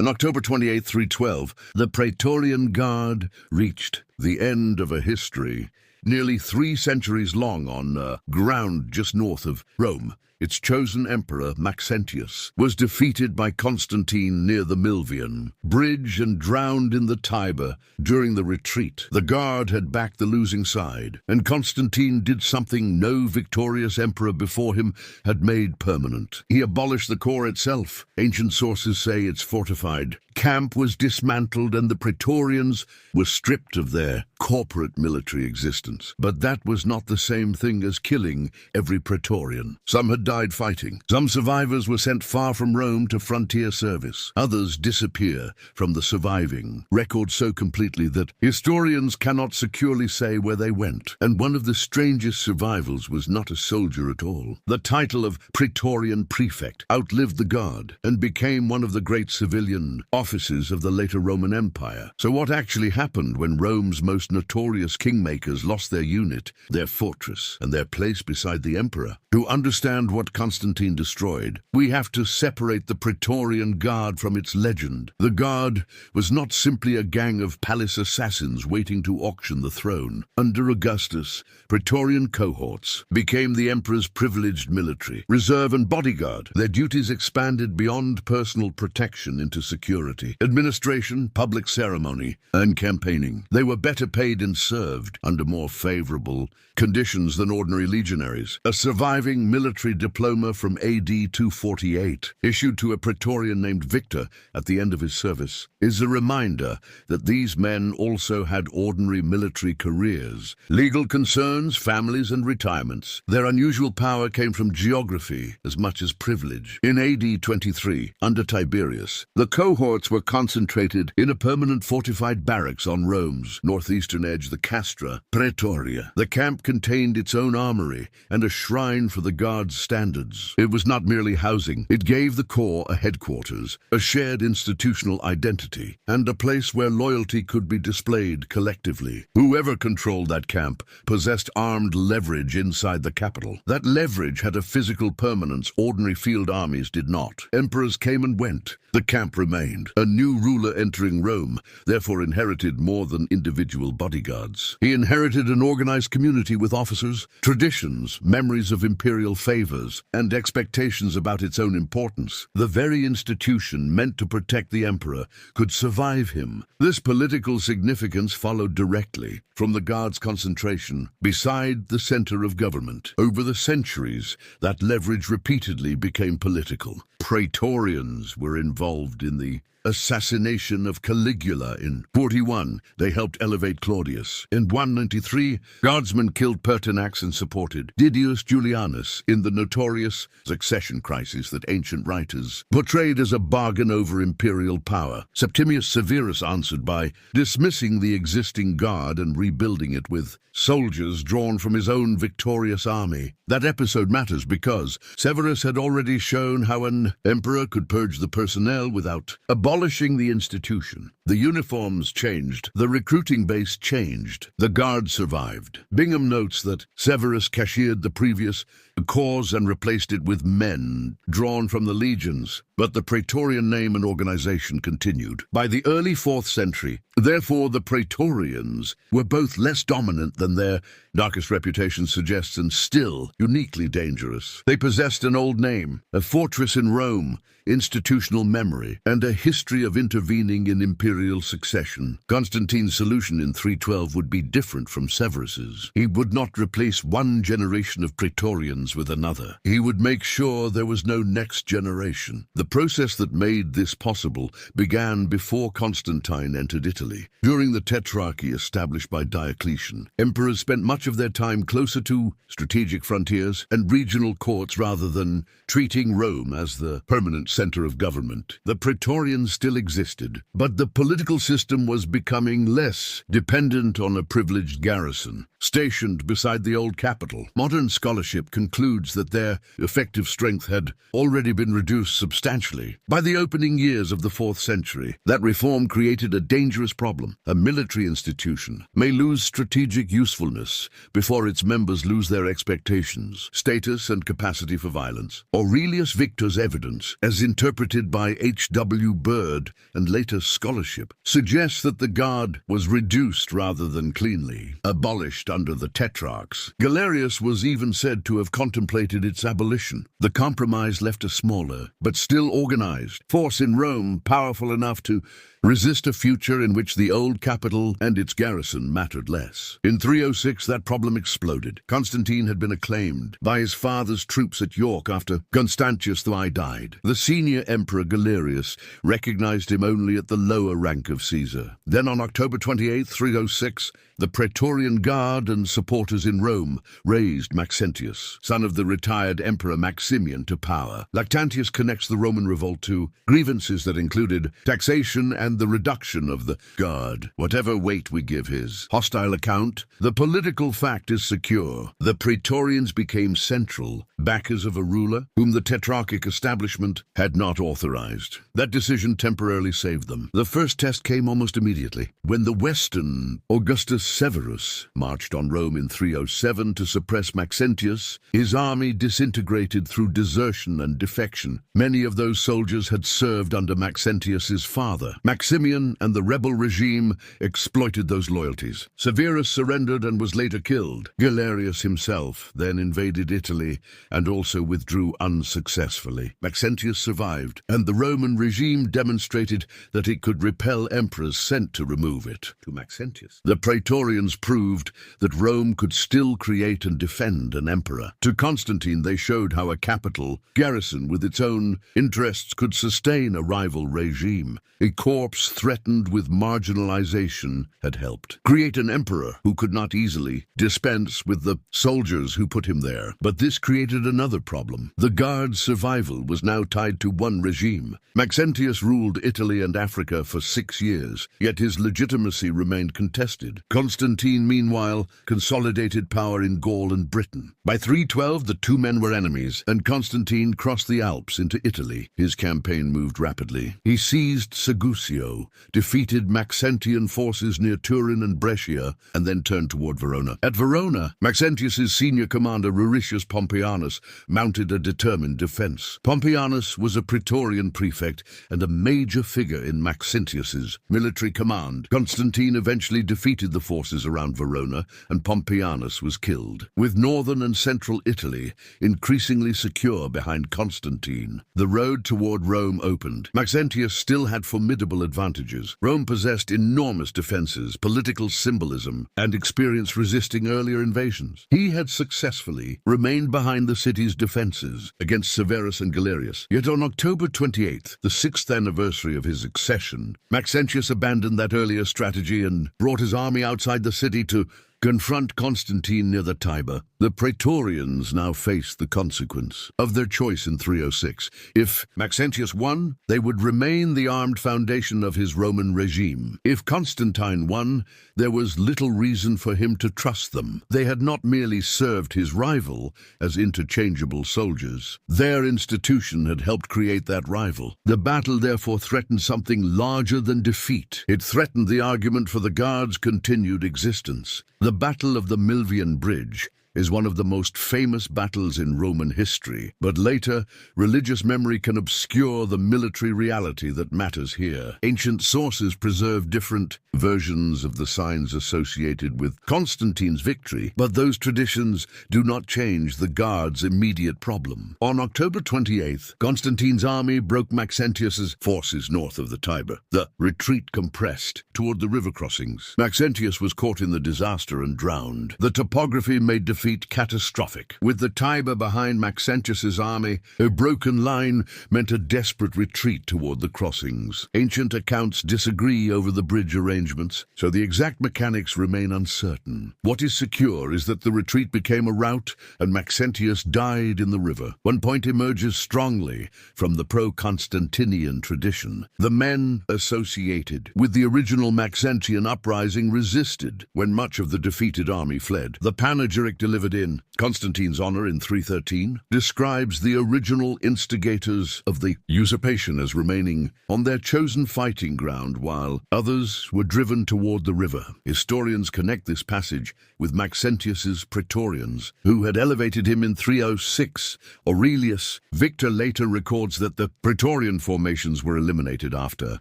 On October 28, 312, the Praetorian Guard reached the end of a history nearly 3 centuries long on ground just north of Rome. Its chosen emperor, Maxentius, was defeated by Constantine near the Milvian Bridge and drowned in the Tiber during the retreat. The Guard had backed the losing side, and Constantine did something no victorious emperor before him had made permanent. He abolished the core itself. Ancient sources say its fortified camp was dismantled and the Praetorians were stripped of their corporate military existence. But that was not the same thing as killing every Praetorian. Some had died fighting. Some survivors were sent far from Rome to frontier service. Others disappear from the surviving record so completely that historians cannot securely say where they went. And one of the strangest survivals was not a soldier at all. The title of Praetorian prefect outlived the Guard and became one of the great civilian offices of the later Roman Empire. So what actually happened when Rome's most notorious kingmakers lost their unit, their fortress, and their place beside the emperor? To understand what Constantine destroyed, we have to separate the Praetorian Guard from its legend. The Guard was not simply a gang of palace assassins waiting to auction the throne. Under Augustus, Praetorian cohorts became the emperor's privileged military, reserve and bodyguard. Their duties expanded beyond personal protection into security, administration, public ceremony, and campaigning. They were better paid and served under more favorable conditions than ordinary legionaries. A surviving military diploma from AD 248, issued to a Praetorian named Victor at the end of his service, is a reminder that these men also had ordinary military careers, legal concerns, families, and retirements. Their unusual power came from geography as much as privilege. In AD 23, under Tiberius, the cohorts were concentrated in a permanent fortified barracks on Rome's northeastern edge, the Castra Praetoria. The camp contained its own armory and a shrine for the Guard's standards. It was not merely housing. It gave the corps a headquarters, a shared institutional identity, and a place where loyalty could be displayed collectively. Whoever controlled that camp possessed armed leverage inside the capital. That leverage had a physical permanence ordinary field armies did not. Emperors came and went. The camp remained. A new ruler entering Rome therefore inherited more than individual bodyguards. He inherited an organized community with officers, traditions, memories of imperial favors, and expectations about its own importance. The very institution meant to protect the emperor could survive him. This political significance followed directly from the Guard's concentration beside the center of government. Over the centuries, that leverage repeatedly became political. Praetorians were involved in the assassination of Caligula in 41. They helped elevate Claudius. In 193, Guardsmen killed Pertinax and supported Didius Julianus in the notorious succession crisis that ancient writers portrayed as a bargain over imperial power. Septimius Severus answered by dismissing the existing Guard and rebuilding it with soldiers drawn from his own victorious army. That episode matters because Severus had already shown how an emperor could purge the personnel without abolishing the institution. The uniforms changed. The recruiting base changed. The Guard survived. Bingham notes that Severus cashiered the previous corps and replaced it with men drawn from the legions, but the Praetorian name and organization continued. By the early 4th century, therefore, the Praetorians were both less dominant than their darkest reputation suggests and still uniquely dangerous. They possessed an old name, a fortress in Rome, institutional memory, and a history of intervening in imperial succession. Constantine's solution in 312 would be different from Severus's. He would not replace one generation of Praetorians with another. He would make sure there was no next generation. The process that made this possible began before Constantine entered Italy. During the tetrarchy established by Diocletian, emperors spent much of their time closer to strategic frontiers and regional courts rather than treating Rome as the permanent center of government. The Praetorians still existed, but the political system was becoming less dependent on a privileged garrison stationed beside the old capital. Modern scholarship concludes concludes that their effective strength had already been reduced substantially. By the opening years of the 4th century, that reform created a dangerous problem. A military institution may lose strategic usefulness before its members lose their expectations, status, and capacity for violence. Aurelius Victor's evidence, as interpreted by H.W. Bird and later scholarship, suggests that the guard was reduced rather than cleanly abolished under the tetrarchs. Galerius was even said to have contemplated its abolition. The compromise left a smaller, but still organized, force in Rome, powerful enough to resist a future in which the old capital and its garrison mattered less. In 306, that problem exploded. Constantine had been acclaimed by his father's troops at York after Constantius I died. The senior emperor Galerius recognized him only at the lower rank of Caesar. Then on October 28, 306, the Praetorian Guard and supporters in Rome raised Maxentius, son of the retired Emperor Maximian, to power. Lactantius connects the Roman revolt to grievances that included taxation and the reduction of the guard. Whatever weight we give his hostile account, the political fact is secure. The Praetorians became central backers of a ruler whom the tetrarchic establishment had not authorized. That decision temporarily saved them. The first test came almost immediately, when the Western Augustus Severus marched on Rome in 307 to suppress Maxentius. His army disintegrated through desertion and defection. Many of those soldiers had served under Maxentius's father. Maximian and the rebel regime exploited those loyalties. Severus surrendered and was later killed. Galerius himself then invaded Italy and also withdrew unsuccessfully. Maxentius survived, and the Roman regime demonstrated that it could repel emperors sent to remove it. To Maxentius, the Praetorians proved that Rome could still create and defend an emperor. To Constantine, they showed how a capital garrison with its own interests could sustain a rival regime. A corpse threatened with marginalization had helped create an emperor who could not easily dispense with the soldiers who put him there. But this created another problem. The guard's survival was now tied to one regime. Maxentius ruled Italy and Africa for 6 years, yet his legitimacy remained contested. Constantine, meanwhile, consolidated power in Gaul and Britain. By 312, the two men were enemies, and Constantine crossed the Alps into Italy. His campaign moved rapidly. He seized Segusio, defeated Maxentian forces near Turin and Brescia, and then turned toward Verona. At Verona, Maxentius's senior commander, Ruricius Pompeianus, mounted a determined defense. Pompeianus was a Praetorian prefect and a major figure in Maxentius's military command. Constantine eventually defeated the forces around Verona, and Pompeianus was killed. With northern and central Italy increasingly secure behind Constantine, the road toward Rome opened. Maxentius still had formidable advantages. Rome possessed enormous defenses, political symbolism, and experience resisting earlier invasions. He had successfully remained behind the city's defenses against Severus and Galerius. Yet on October 28th, the 6th anniversary of his accession, Maxentius abandoned that earlier strategy and brought his army outside the city to confront Constantine near the Tiber. The Praetorians now faced the consequence of their choice in 306. If Maxentius won, they would remain the armed foundation of his Roman regime. If Constantine won, there was little reason for him to trust them. They had not merely served his rival as interchangeable soldiers. Their institution had helped create that rival. The battle therefore threatened something larger than defeat. It threatened the argument for the Guard's continued existence. The Battle of the Milvian Bridge is one of the most famous battles in Roman history, but later, religious memory can obscure the military reality that matters here. Ancient sources preserve different versions of the signs associated with Constantine's victory, but those traditions do not change the Guard's immediate problem. On October 28th, Constantine's army broke Maxentius's forces north of the Tiber. The retreat compressed toward the river crossings. Maxentius was caught in the disaster and drowned. The topography made defeat catastrophic. With the Tiber behind Maxentius's army, a broken line meant a desperate retreat toward the crossings. Ancient accounts disagree over the bridge arrangements, so the exact mechanics remain uncertain. What is secure is that the retreat became a rout and Maxentius died in the river. One point emerges strongly from the pro-Constantinian tradition. The men associated with the original Maxentian uprising resisted when much of the defeated army fled. The panegyric delivered in Constantine's honor in 313 describes the original instigators of the usurpation as remaining on their chosen fighting ground while others were driven toward the river. Historians connect this passage with Maxentius's Praetorians, who had elevated him in 306. Aurelius Victor later records that the Praetorian formations were eliminated after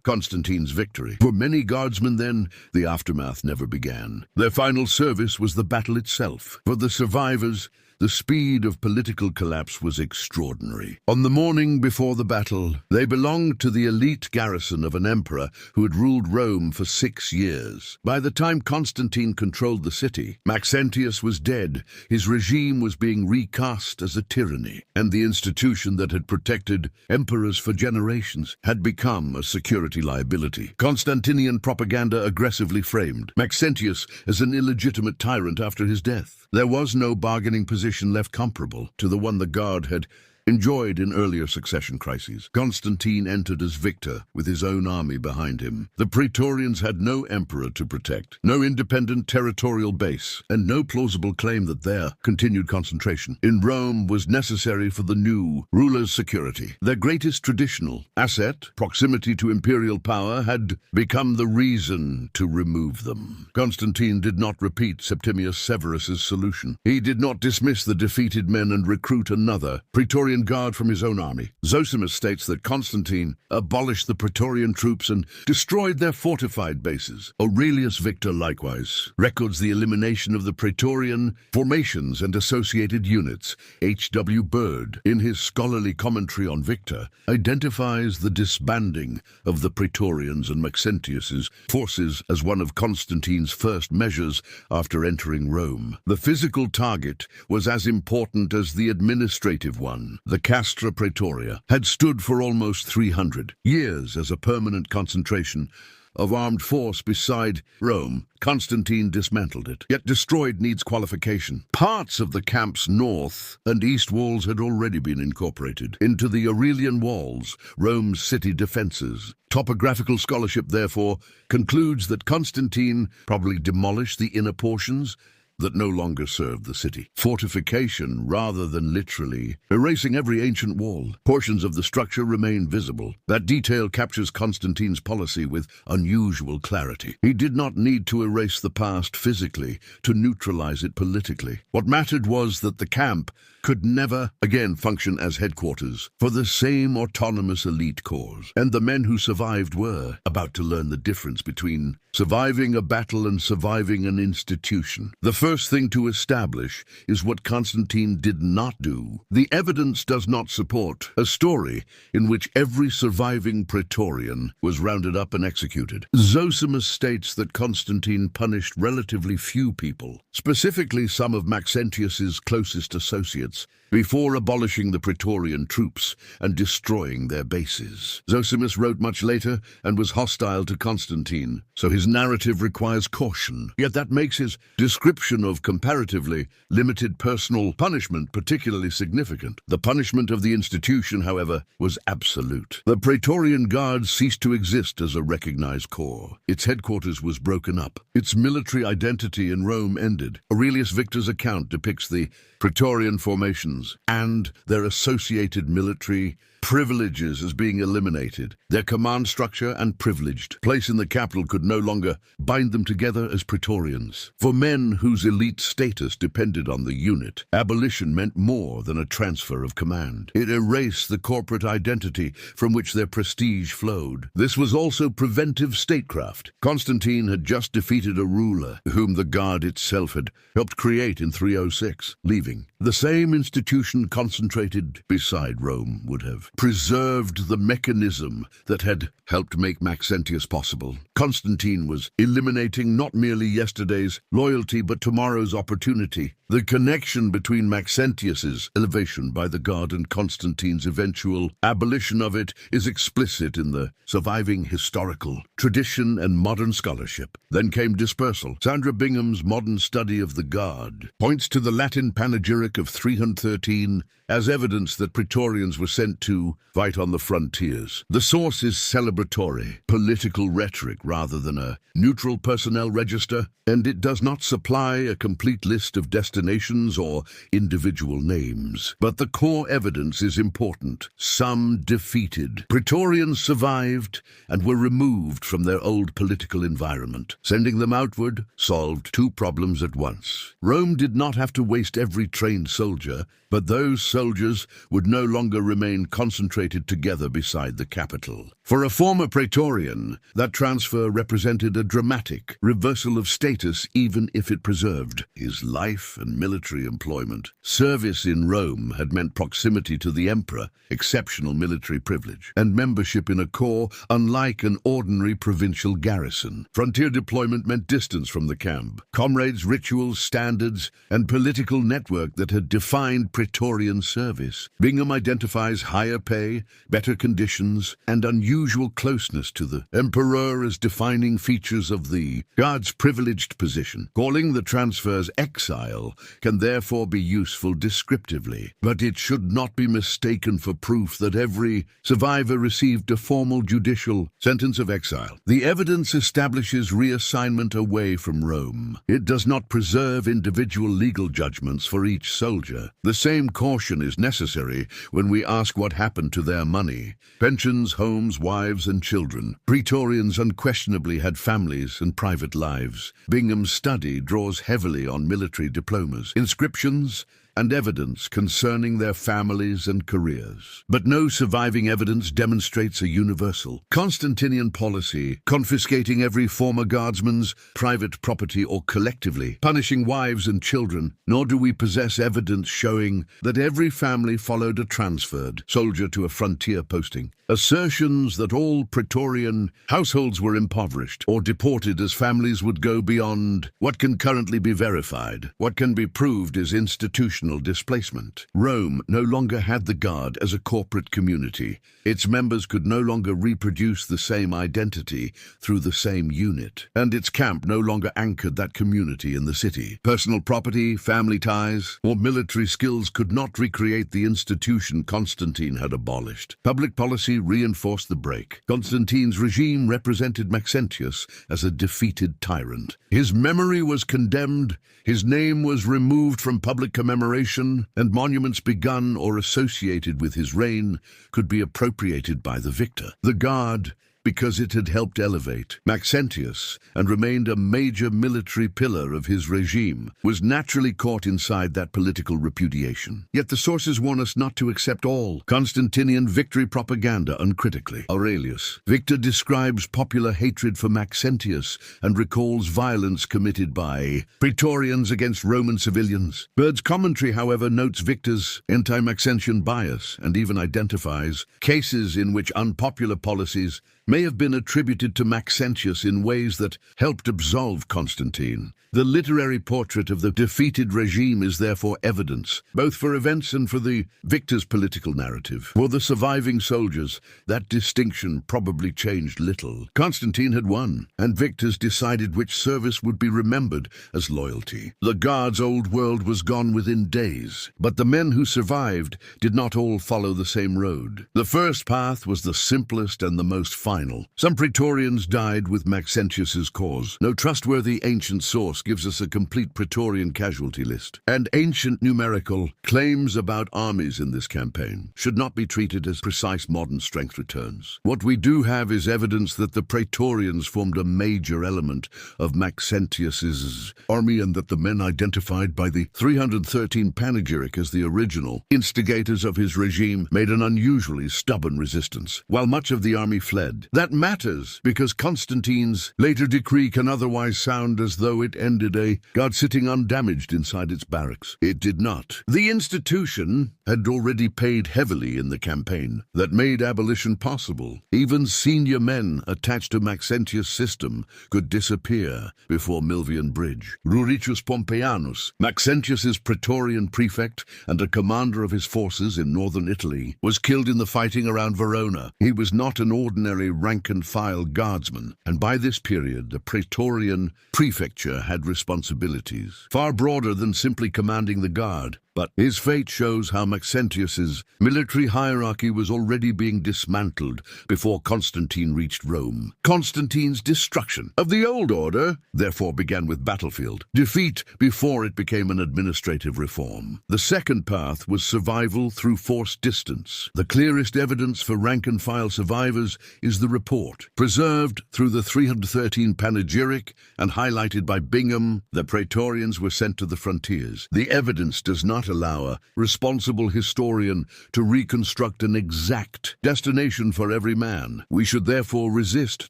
Constantine's victory. For many guardsmen then, the aftermath never began. Their final service was the battle itself. For the survivors, the speed of political collapse was extraordinary. On the morning before the battle, they belonged to the elite garrison of an emperor who had ruled Rome for 6 years. By the time Constantine controlled the city, Maxentius was dead, his regime was being recast as a tyranny, and the institution that had protected emperors for generations had become a security liability. Constantinian propaganda aggressively framed Maxentius as an illegitimate tyrant after his death. There was no bargaining position left comparable to the one the Guard had enjoyed in earlier succession crises. Constantine entered as victor with his own army behind him. The Praetorians had no emperor to protect, no independent territorial base, and no plausible claim that their continued concentration in Rome was necessary for the new ruler's security. Their greatest traditional asset, proximity to imperial power, had become the reason to remove them. Constantine did not repeat Septimius Severus's solution. He did not dismiss the defeated men and recruit another Praetorian Guard from his own army. Zosimus states that Constantine abolished the Praetorian troops and destroyed their fortified bases. Aurelius Victor likewise records the elimination of the Praetorian formations and associated units. H.W. Bird, in his scholarly commentary on Victor, identifies the disbanding of the Praetorians and Maxentius's forces as one of Constantine's first measures after entering Rome. The physical target was as important as the administrative one. The Castra Praetoria had stood for almost 300 years as a permanent concentration of armed force beside Rome. Constantine dismantled it, yet destroyed needs qualification. Parts of the camp's north and east walls had already been incorporated into the Aurelian walls, Rome's city defenses. Topographical scholarship, therefore, concludes that Constantine probably demolished the inner portions that no longer served the city. Fortification rather than literally erasing every ancient wall. Portions of the structure remain visible. That detail captures Constantine's policy with unusual clarity. He did not need to erase the past physically to neutralize it politically. What mattered was that the camp could never again function as headquarters for the same autonomous elite corps. And the men who survived were about to learn the difference between surviving a battle and surviving an institution. The first thing to establish is what Constantine did not do. The evidence does not support a story in which every surviving Praetorian was rounded up and executed. Zosimus states that Constantine punished relatively few people, specifically some of Maxentius's closest associates, before abolishing the Praetorian troops and destroying their bases. Zosimus wrote much later and was hostile to Constantine, so his narrative requires caution. Yet that makes his description of comparatively limited personal punishment particularly significant. The punishment of the institution, however, was absolute. The Praetorian Guard ceased to exist as a recognized corps. Its headquarters was broken up. Its military identity in Rome ended. Aurelius Victor's account depicts the Praetorian formations and their associated military privileges as being eliminated. Their command structure and privileged place in the capital could no longer bind them together as Praetorians. For men whose elite status depended on the unit, abolition meant more than a transfer of command. It erased the corporate identity from which their prestige flowed. This was also preventive statecraft. Constantine had just defeated a ruler whom the Guard itself had helped create in 306, leaving. The same institution concentrated beside Rome would have preserved the mechanism that had helped make Maxentius possible. Constantine was eliminating not merely yesterday's loyalty but tomorrow's opportunity. The connection between Maxentius's elevation by the Guard and Constantine's eventual abolition of it is explicit in the surviving historical tradition and modern scholarship. Then came dispersal. Sandra Bingham's modern study of the Guard points to the Latin panegyric of 313 as evidence that Praetorians were sent to fight on the frontiers. The source is celebratory, political rhetoric rather than a neutral personnel register, and it does not supply a complete list of destinations destinations or individual names. But the core evidence is important. Some defeated. Praetorians survived and were removed from their old political environment. Sending them outward solved two problems at once. Rome did not have to waste every trained soldier, but those soldiers would no longer remain concentrated together beside the capital. For a former Praetorian, that transfer represented a dramatic reversal of status, even if it preserved his life and military employment. Service in Rome had meant proximity to the emperor, exceptional military privilege, and membership in a corps unlike an ordinary provincial garrison. Frontier deployment meant distance from the camp, comrades, rituals, standards, and political network that had defined Praetorian service. Bingham identifies higher pay, better conditions, and unusual closeness to the emperor as defining features of the Guard's privileged position. Calling the transfers exile can therefore be useful descriptively, but it should not be mistaken for proof that every survivor received a formal judicial sentence of exile. The evidence establishes reassignment away from Rome. It does not preserve individual legal judgments for each soldier. The same caution is necessary when we ask what happened to their money. Pensions, homes, wives, and children. Praetorians unquestionably had families and private lives. Bingham's study draws heavily on military diplomas, inscriptions, and evidence concerning their families and careers. But no surviving evidence demonstrates a universal Constantinian policy, confiscating every former guardsman's private property or collectively punishing wives and children, nor do we possess evidence showing that every family followed a transferred soldier to a frontier posting. Assertions that all Praetorian households were impoverished or deported as families would go beyond what can currently be verified. What can be proved is institutional displacement. Rome no longer had the Guard as a corporate community. Its members could no longer reproduce the same identity through the same unit, and its camp no longer anchored that community in the city. Personal property, family ties, or military skills could not recreate the institution Constantine had abolished. Public policy reinforced the break. Constantine's regime represented Maxentius as a defeated tyrant. His memory was condemned, his name was removed from public commemoration, and monuments begun or associated with his reign could be appropriated by the victor. The Guard, because it had helped elevate Maxentius and remained a major military pillar of his regime, was naturally caught inside that political repudiation. Yet the sources warn us not to accept all Constantinian victory propaganda uncritically. Aurelius. Victor describes popular hatred for Maxentius and recalls violence committed by Praetorians against Roman civilians. Bird's commentary, however, notes Victor's anti-Maxentian bias and even identifies cases in which unpopular policies may have been attributed to Maxentius in ways that helped absolve Constantine. The literary portrait of the defeated regime is therefore evidence, both for events and for the victor's political narrative. For the surviving soldiers, that distinction probably changed little. Constantine had won, and victors decided which service would be remembered as loyalty. The Guard's old world was gone within days, but the men who survived did not all follow the same road. The first path was the simplest and the most final. Some Praetorians died with Maxentius's cause. No trustworthy ancient source gives us a complete Praetorian casualty list, and ancient numerical claims about armies in this campaign should not be treated as precise modern strength returns. What we do have is evidence that the Praetorians formed a major element of Maxentius's army and that the men identified by the 313 panegyric as the original instigators of his regime made an unusually stubborn resistance, while much of the army fled. That matters because Constantine's later decree can otherwise sound as though it ended a guard sitting undamaged inside its barracks. It did not. The institution had already paid heavily in the campaign that made abolition possible. Even senior men attached to Maxentius' system could disappear before Milvian Bridge. Ruricius Pompeianus, Maxentius's Praetorian prefect and a commander of his forces in northern Italy, was killed in the fighting around Verona. He was not an ordinary rank-and-file guardsman, and by this period the Praetorian prefecture had responsibilities far broader than simply commanding the Guard. But his fate shows how Maxentius's military hierarchy was already being dismantled before Constantine reached Rome. Constantine's destruction of the old order therefore began with battlefield defeat before it became an administrative reform. The second path was survival through forced distance. The clearest evidence for rank-and-file survivors is the report, preserved through the 313 panegyric and highlighted by Bingham. The Praetorians were sent to the frontiers. The evidence does not allow a responsible historian to reconstruct an exact destination for every man. We should therefore resist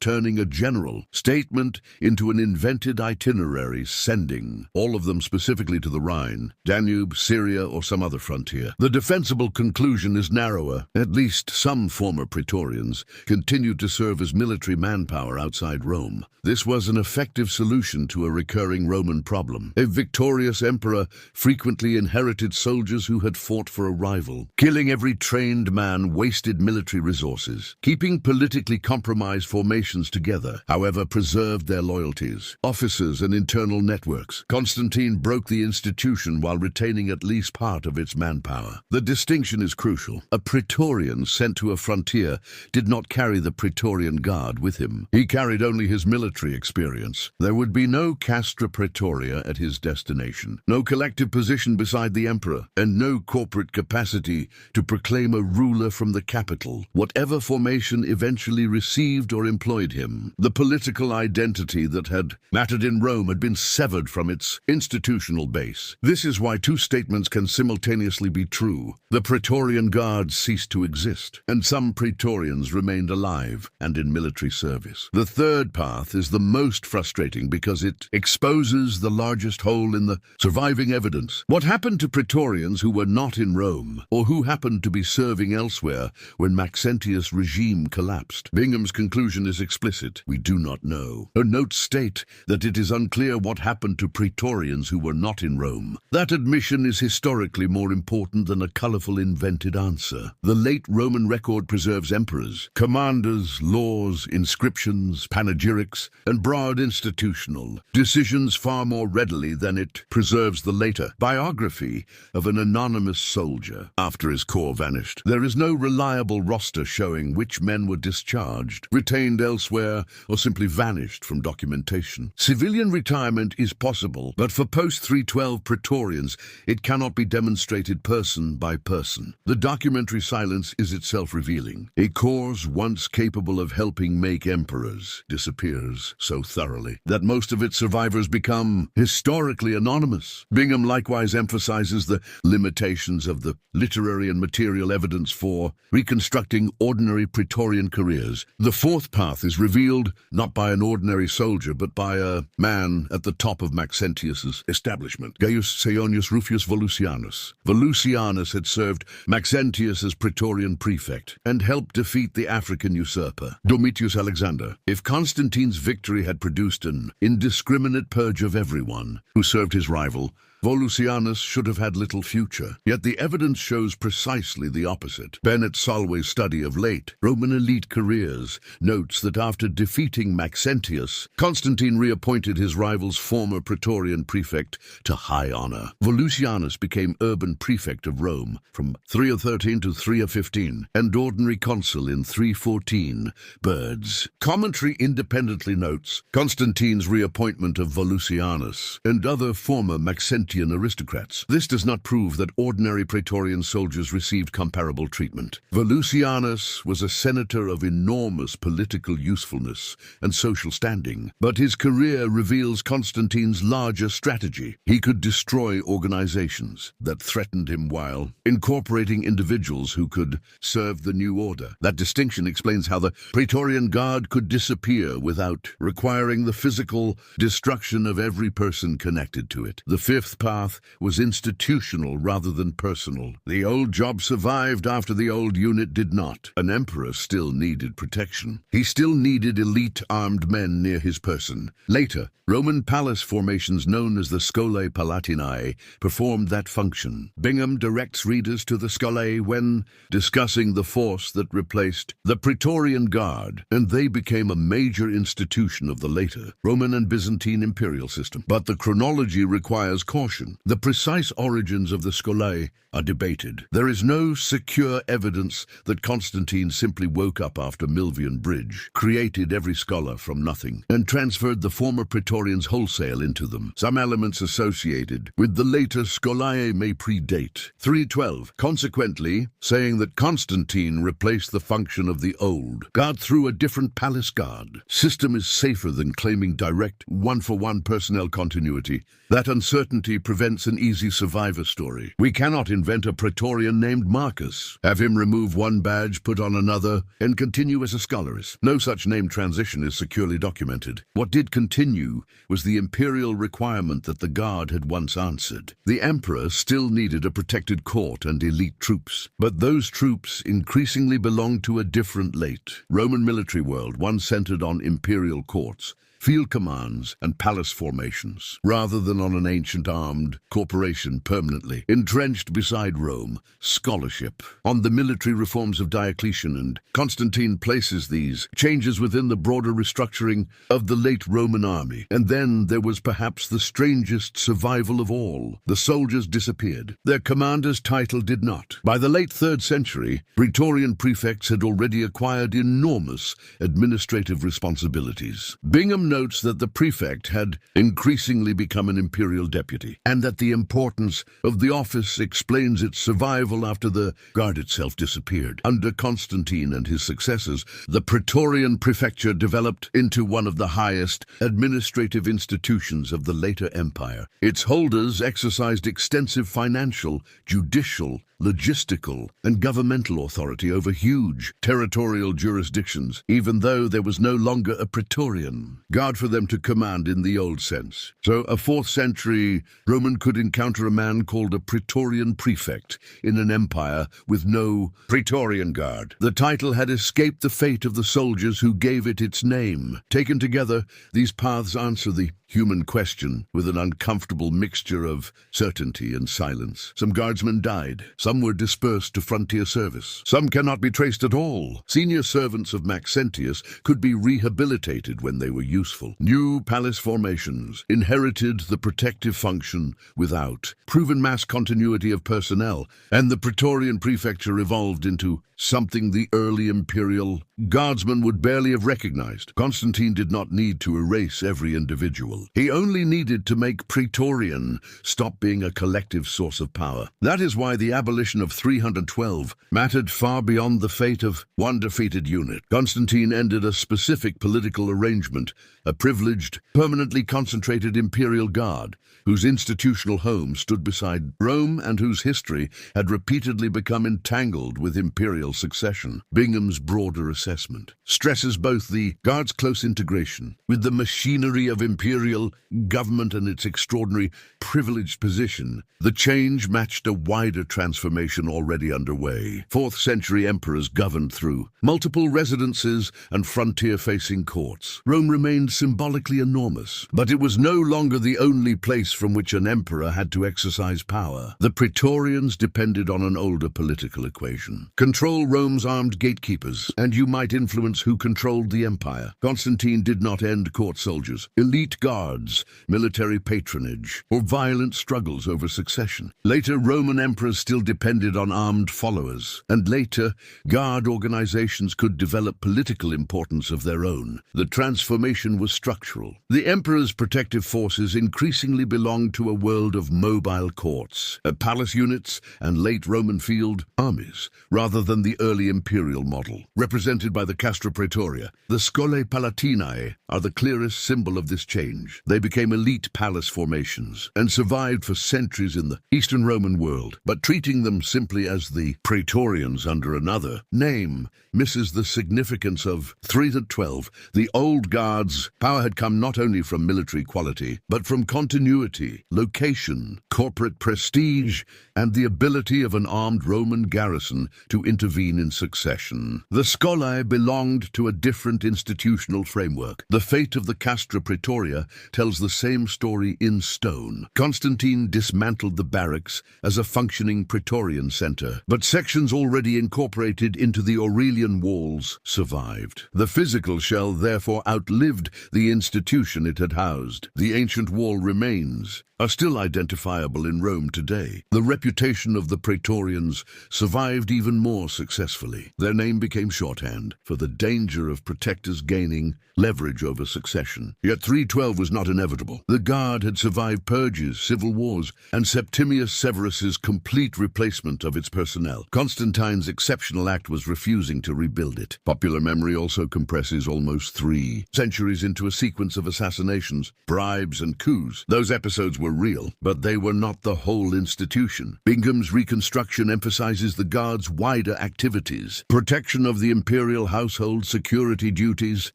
turning a general statement into an invented itinerary, sending all of them specifically to the Rhine, Danube, Syria, or some other frontier. The defensible conclusion is narrower. At least some former Praetorians continued to serve as military manpower outside Rome. This was an effective solution to a recurring Roman problem. A victorious emperor frequently inherited soldiers who had fought for a rival. Killing every trained man wasted military resources. Keeping politically compromised formations together, however, preserved their loyalties, officers, and internal networks. Constantine broke the institution while retaining at least part of its manpower. The distinction is crucial. A Praetorian sent to a frontier did not carry the Praetorian Guard with him. He carried only his military experience. There would be no castra praetoria at his destination, no collective position beside the emperor, and no corporate capacity to proclaim a ruler from the capital. Whatever formation eventually received or employed him, the political identity that had mattered in Rome had been severed from its institutional base. This is why two statements can simultaneously be true. The Praetorian Guard ceased to exist, and some Praetorians remained alive and in military service. The third path is the most frustrating because it exposes the largest hole in the surviving evidence. What happened to Praetorians who were not in Rome, or who happened to be serving elsewhere when Maxentius' regime collapsed? Bingham's conclusion is explicit. We do not know. Her notes state that it is unclear what happened to Praetorians who were not in Rome. That admission is historically more important than a colorful invented answer. The late Roman record preserves emperors, commanders, laws, inscriptions, panegyrics, and broad institutional decisions far more readily than it preserves the later biography of an anonymous soldier after his corps vanished. There is no reliable roster showing which men were discharged, retained elsewhere, or simply vanished from documentation. Civilian retirement is possible, but for post-312 Praetorians, it cannot be demonstrated person by person. The documentary silence is itself revealing. A corps once capable of helping make emperors disappears so thoroughly that most of its survivors become historically anonymous. Bingham likewise emphasizes the limitations of the literary and material evidence for reconstructing ordinary Praetorian careers. The fourth path is revealed not by an ordinary soldier, but by a man at the top of Maxentius's establishment, Gaius Saonius Rufius Volusianus. Volusianus had served Maxentius as Praetorian prefect and helped defeat the African usurper, Domitius Alexander. If Constantine's victory had produced an indiscriminate purge of everyone who served his rival, Volusianus should have had little future. Yet the evidence shows precisely the opposite. Bennett Solway's study of late Roman elite careers notes that after defeating Maxentius, Constantine reappointed his rival's former Praetorian prefect to high honor. Volusianus became urban prefect of Rome from 313 to 315 and ordinary consul in 314. Bird's commentary independently notes Constantine's reappointment of Volusianus and other former Maxentian aristocrats. This does not prove that ordinary Praetorian soldiers received comparable treatment. Volusianus was a senator of enormous political usefulness and social standing, but his career reveals Constantine's larger strategy. He could destroy organizations that threatened him while incorporating individuals who could serve the new order. That distinction explains how the Praetorian Guard could disappear without requiring the physical destruction of every person connected to it. The fifth path was institutional rather than personal. The old job survived after the old unit did not. An emperor still needed protection. He still needed elite armed men near his person. Later, Roman palace formations known as the Scholae Palatinae performed that function. Bingham directs readers to the Scholae when discussing the force that replaced the Praetorian Guard, and they became a major institution of the later Roman and Byzantine imperial system. But the chronology requires caution. caution. The precise origins of the Scolae are debated. There is no secure evidence that Constantine simply woke up after Milvian Bridge, created every scholar from nothing, and transferred the former Praetorians wholesale into them. Some elements associated with the later Scolae may predate 312, consequently saying that Constantine replaced the function of the old guard through a different palace guard. System is safer than claiming direct one-for-one personnel continuity. That uncertainty prevents an easy survivor story. We cannot invent a Praetorian named Marcus, have him remove one badge, put on another, and continue as a scholarist. No such name transition is securely documented. What did continue was the imperial requirement that the guard had once answered. The emperor still needed a protected court and elite troops, but those troops increasingly belonged to a different late Roman military world, one centered on imperial courts, field commands, and palace formations, rather than on an ancient armed corporation permanently entrenched beside Rome. Scholarship on the military reforms of Diocletian and Constantine places these changes within the broader restructuring of the late Roman army. And then there was perhaps the strangest survival of all. The soldiers disappeared. Their commander's title did not. By the late 3rd century, Praetorian prefects had already acquired enormous administrative responsibilities. Bingham notes that the prefect had increasingly become an imperial deputy, and that the importance of the office explains its survival after the guard itself disappeared. Under Constantine and his successors, the Praetorian prefecture developed into one of the highest administrative institutions of the later empire. Its holders exercised extensive financial, judicial, logistical, and governmental authority over huge territorial jurisdictions, even though there was no longer a Praetorian guard for them to command in the old sense. So a 4th century Roman could encounter a man called a Praetorian prefect in an empire with no Praetorian Guard. The title had escaped the fate of the soldiers who gave it its name. Taken together, these paths answer the human question with an uncomfortable mixture of certainty and silence. Some guardsmen died. Some were dispersed to frontier service. Some cannot be traced at all. Senior servants of Maxentius could be rehabilitated when they were useful. New palace formations inherited the protective function without proven mass continuity of personnel, and the Praetorian prefecture evolved into something the early imperial guardsmen would barely have recognized. Constantine did not need to erase every individual. He only needed to make Praetorian stop being a collective source of power. That is why the abolition of 312 mattered far beyond the fate of one defeated unit. Constantine ended a specific political arrangement, a privileged, permanently concentrated imperial guard, whose institutional home stood beside Rome and whose history had repeatedly become entangled with imperial succession. Bingham's broader assessment stresses both the guard's close integration with the machinery of imperial government and its extraordinary privileged position. The change matched a wider transformation already underway. 4th century emperors governed through multiple residences and frontier-facing courts. Rome remained symbolically enormous, but it was no longer the only place from which an emperor had to exercise power. The Praetorians depended on an older political equation. Control Rome's armed gatekeepers, and you might influence who controlled the empire. Constantine did not end court soldiers, elite guards, military patronage, or violent struggles over succession. Later, Roman emperors still depended on armed followers, and later, guard organizations could develop political importance of their own. The transformation was structural. The emperor's protective forces increasingly belonged to a world of mobile courts, palace units, and late Roman field armies, rather than the early imperial model, represented by the Castra Praetoria. The Scholae Palatinae are the clearest symbol of this change. They became elite palace formations and survived for centuries in the Eastern Roman world, but treating them simply as the Praetorians under another name misses the significance of 312. The old guard's power had come not only from military quality, but from continuity, location, corporate prestige, and the ability of an armed Roman garrison to intervene in succession. The Scholae belonged to a different institutional framework. The fate of the Castra Praetoria tells the same story in stone. Constantine dismantled the barracks as a functioning Praetorian center, but sections already incorporated into the Aurelian walls survived. The physical shell therefore outlived the institution it had housed. The ancient wall remains, are still identifiable in Rome today. The reputation of the Praetorians survived even more successfully. Their name became shorthand for the danger of protectors gaining leverage over succession. Yet 312 was not inevitable. The Guard had survived purges, civil wars, and Septimius Severus's complete replacement of its personnel. Constantine's exceptional act was refusing to rebuild it. Popular memory also compresses almost 3 centuries into a sequence of assassinations, bribes, and coups. Those episodes were real, but they were not the whole institution. Bingham's reconstruction emphasizes the Guard's wider activities: protection of the imperial household, security duties,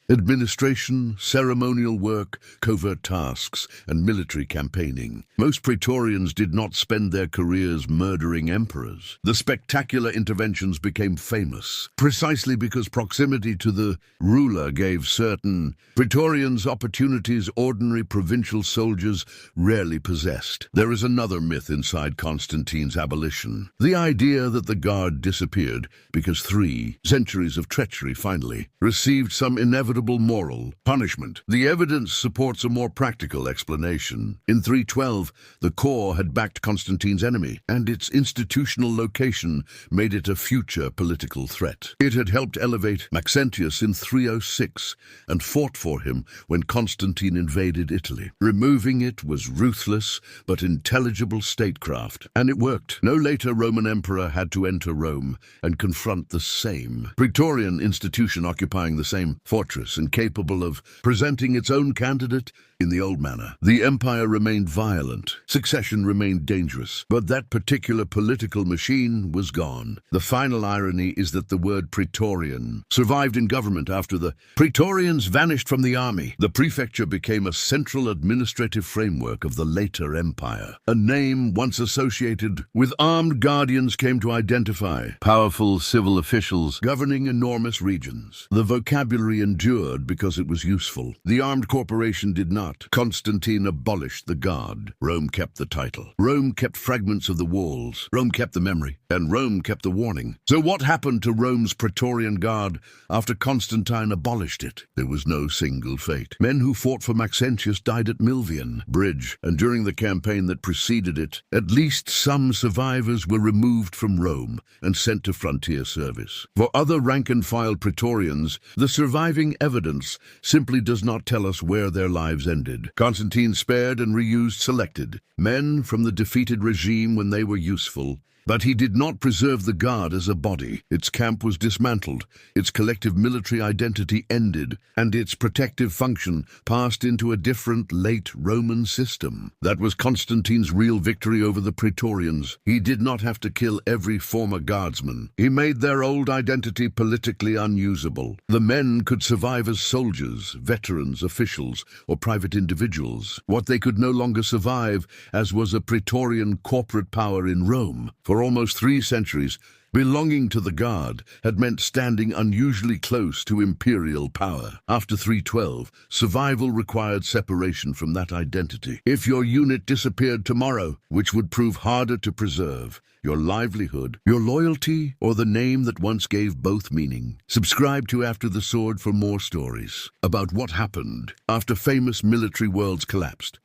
administration, ceremonial work, covert tasks, and military campaigning. Most Praetorians did not spend their careers murdering emperors. The spectacular interventions became famous, precisely because proximity to the ruler gave certain Praetorians opportunities ordinary provincial soldiers rarely possessed. There is another myth inside Constantine's abolition: the idea that the Guard disappeared because 3 centuries of treachery finally received some inevitable moral punishment. The evidence supports a more practical explanation. In 312, the core had backed Constantine's enemy, and its institutional location made it a future political threat. It had helped elevate Maxentius in 306 and fought for him when Constantine invaded Italy. Removing it was ruthless but intelligible statecraft, and it worked. No later Roman emperor had to enter Rome and confront the same Praetorian institution occupying the same fortress and capable of presenting its own candidate in the old manner. The empire remained violent, succession remained dangerous, but that particular political machine was gone. The final irony is that the word Praetorian survived in government after the Praetorians vanished from the army. The prefecture became a central administrative framework of the later empire. A name once associated with armed guardians came to identify powerful civil officials governing enormous regions. The vocabulary endured because it was useful. The armed corporation did not. Constantine abolished the Guard. Rome kept the title. Rome kept fragments of the walls. Rome kept the memory. And Rome kept the warning. So what happened to Rome's Praetorian Guard after Constantine abolished it? There was no single fate. Men who fought for Maxentius died at Milvian Bridge, and during the campaign that preceded it, at least some survivors were removed from Rome and sent to frontier service. For other rank-and-file Praetorians, the surviving evidence simply does not tell us where their lives ended. Constantine spared and reused selected men from the defeated regime when they were useful, but he did not preserve the Guard as a body. Its camp was dismantled, its collective military identity ended, and its protective function passed into a different late Roman system. That was Constantine's real victory over the Praetorians. He did not have to kill every former guardsman. He made their old identity politically unusable. The men could survive as soldiers, veterans, officials, or private individuals. What they could no longer survive as was a Praetorian corporate power in Rome. For almost 3 centuries, belonging to the Guard had meant standing unusually close to imperial power. After 312, survival required separation from that identity. If your unit disappeared tomorrow, which would prove harder to preserve? Your livelihood, your loyalty, or the name that once gave both meaning? Subscribe to After the Sword for more stories about what happened after famous military worlds collapsed.